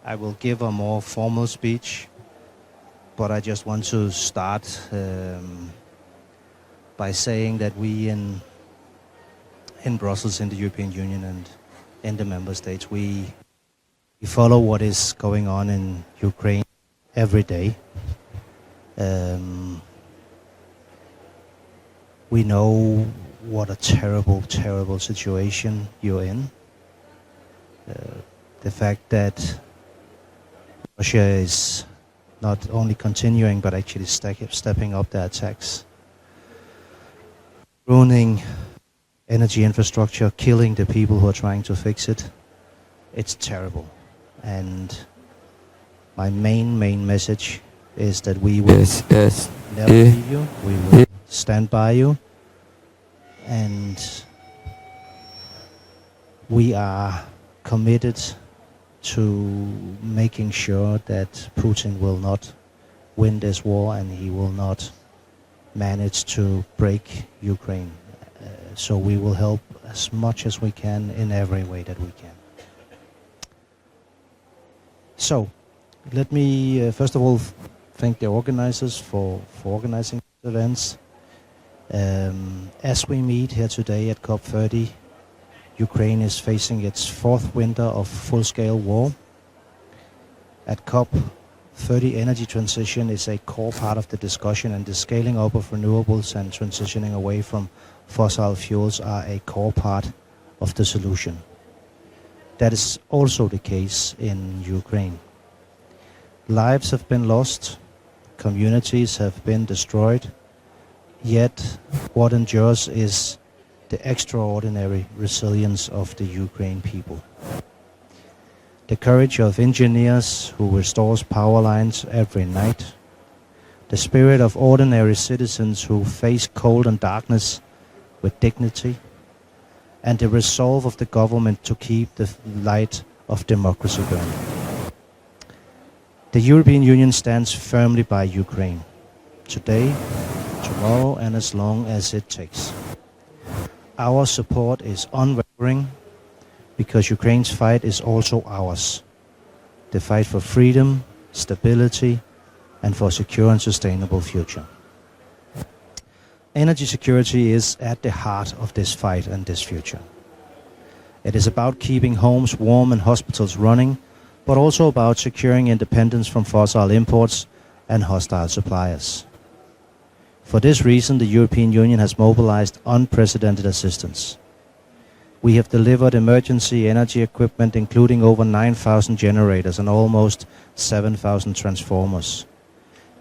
I will give a more formal speech, but I just want to start by saying that we in Brussels, in the European Union and in the member states, we follow what is going on in Ukraine every day. We know what a terrible, terrible situation you're in. The fact that Russia is not only continuing but actually stepping up their attacks, ruining energy infrastructure, killing the people who are trying to fix it. It's terrible. And my main message is that we will never leave you, we will stand by you, and we are committed to making sure that Putin will not win this war and he will not manage to break Ukraine. So we will help as much as we can in every way that we can. So let me first of all thank the organizers for organizing the events. As we meet here today at COP30, Ukraine is facing its fourth winter of full-scale war. At COP30, energy transition is a core part of the discussion, and the scaling up of renewables and transitioning away from fossil fuels are a core part of the solution. That is also the case in Ukraine. Lives have been lost, communities have been destroyed, yet what endures is the extraordinary resilience of the Ukraine people. The courage of engineers who restores power lines every night, the spirit of ordinary citizens who face cold and darkness with dignity, and the resolve of the government to keep the light of democracy burning. The European Union stands firmly by Ukraine, today, tomorrow, and as long as it takes. Our support is unwavering because Ukraine's fight is also ours. The fight for freedom, stability, and for a secure and sustainable future. Energy security is at the heart of this fight and this future. It is about keeping homes warm and hospitals running, but also about securing independence from fossil imports and hostile suppliers. For this reason, the European Union has mobilized unprecedented assistance. We have delivered emergency energy equipment, including over 9,000 generators and almost 7,000 transformers.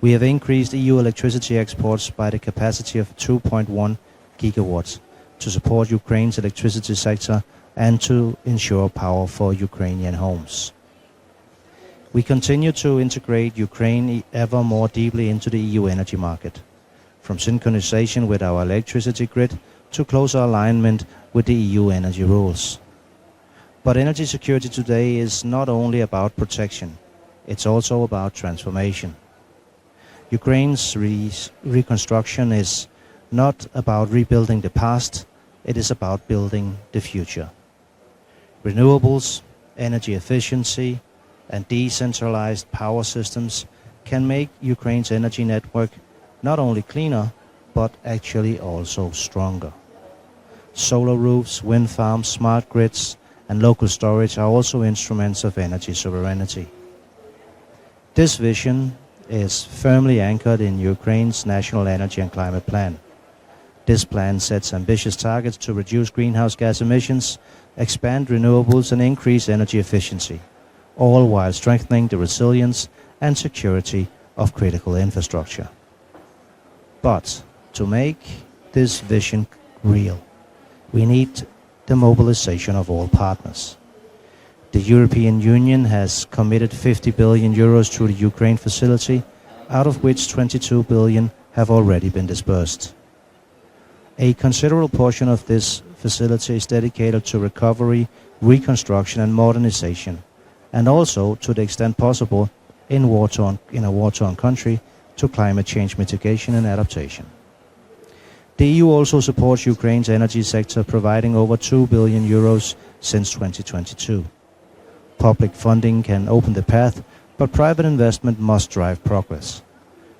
We have increased EU electricity exports by the capacity of 2.1 gigawatts to support Ukraine's electricity sector and to ensure power for Ukrainian homes. We continue to integrate Ukraine ever more deeply into the EU energy market, from synchronization with our electricity grid to closer alignment with the EU energy rules. But energy security today is not only about protection, it's also about transformation. Ukraine's reconstruction is not about rebuilding the past, it is about building the future. Renewables, energy efficiency, and decentralized power systems can make Ukraine's energy network not only cleaner, but actually also stronger. Solar roofs, wind farms, smart grids, and local storage are also instruments of energy sovereignty. This vision is firmly anchored in Ukraine's National Energy and Climate Plan. This plan sets ambitious targets to reduce greenhouse gas emissions, expand renewables, and increase energy efficiency, all while strengthening the resilience and security of critical infrastructure. But to make this vision real, we need the mobilization of all partners. The European Union has committed 50 billion euros to the Ukraine facility, out of which 22 billion have already been disbursed. A considerable portion of this facility is dedicated to recovery, reconstruction and modernization, and also, to the extent possible, in a war-torn country, to climate change mitigation and adaptation. The EU also supports Ukraine's energy sector, providing over 2 billion euros since 2022. Public funding can open the path, but private investment must drive progress.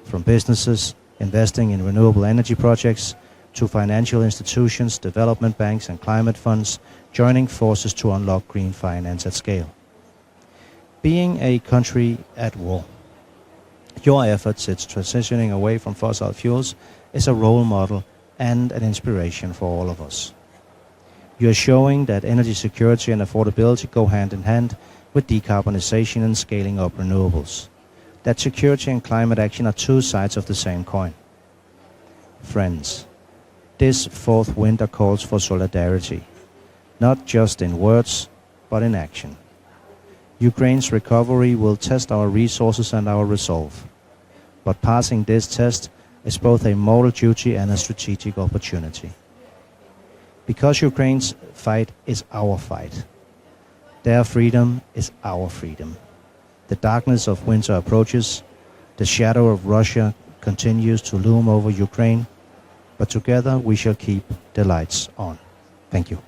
From businesses investing in renewable energy projects to financial institutions, development banks and climate funds joining forces to unlock green finance at scale. Being a country at war, your efforts in transitioning away from fossil fuels is a role model and an inspiration for all of us. You are showing that energy security and affordability go hand in hand with decarbonization and scaling up renewables. That security and climate action are two sides of the same coin. Friends, this fourth winter calls for solidarity, not just in words, but in action. Ukraine's recovery will test our resources and our resolve. But passing this test is both a moral duty and a strategic opportunity. Because Ukraine's fight is our fight. Their freedom is our freedom. The darkness of winter approaches. The shadow of Russia continues to loom over Ukraine. But together we shall keep the lights on. Thank you.